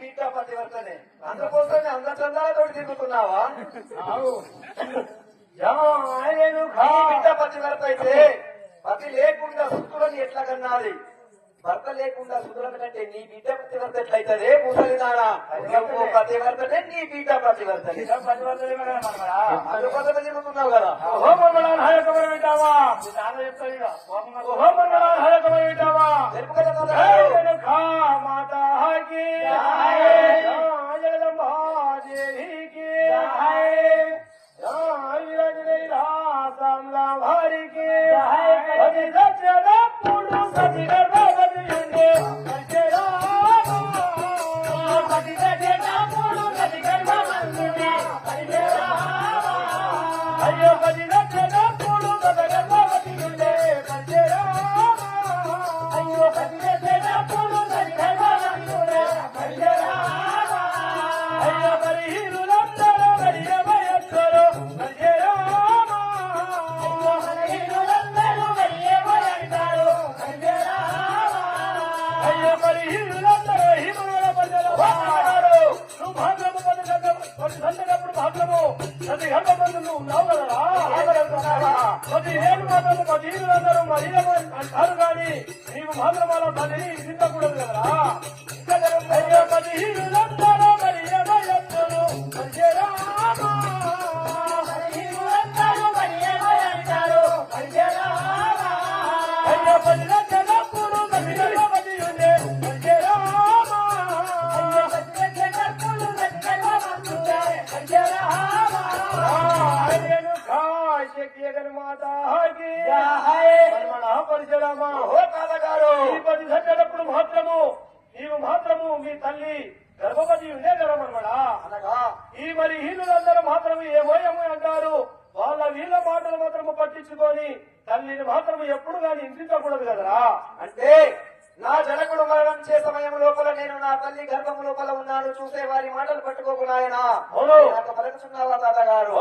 బిడ్డ పతివర్తనే అందుకోసమే అందచందాలతో తిరుగుతున్నావా? బిడ్డ పతివర్త అయితే పతి లేకుండా సుతులని ఎట్లా కన్నాది? భర్త లేకుండా సుతులను కంటే నీ బిడ్డ పతివర్త ఎట్లయితే ముసలిదానా పతివర్తనే నీ బిడ్డ పతివర్తనే అందుకోసమే తిరుగుతున్నావు కదా. అంటారు కానీ నీవు మాత్రం అలా తల్లిని విధించకూడదు కదరా. పరిచడప్పుడు మాత్రము నీవు మాత్రము మీ తల్లి గర్భవతి ఉండే గర్వమనమడా అనగా ఈ మరి హీనులందరూ మాత్రము ఏమోయమో అంటారు. వాళ్ళ వీళ్ళ మాటలు మాత్రము పట్టించుకొని తల్లిని మాత్రము ఎప్పుడు గాని ఇంటించకూడదు కదరా. అంటే నా జనకుడు మరణించే సమయం లోపల నేను నా తల్లి గర్భం లోపల ఉన్నాను చూసే వారి మాటలు పట్టుకోకున్నాయనా నాకు పలుకుతున్నావా తాతగారు?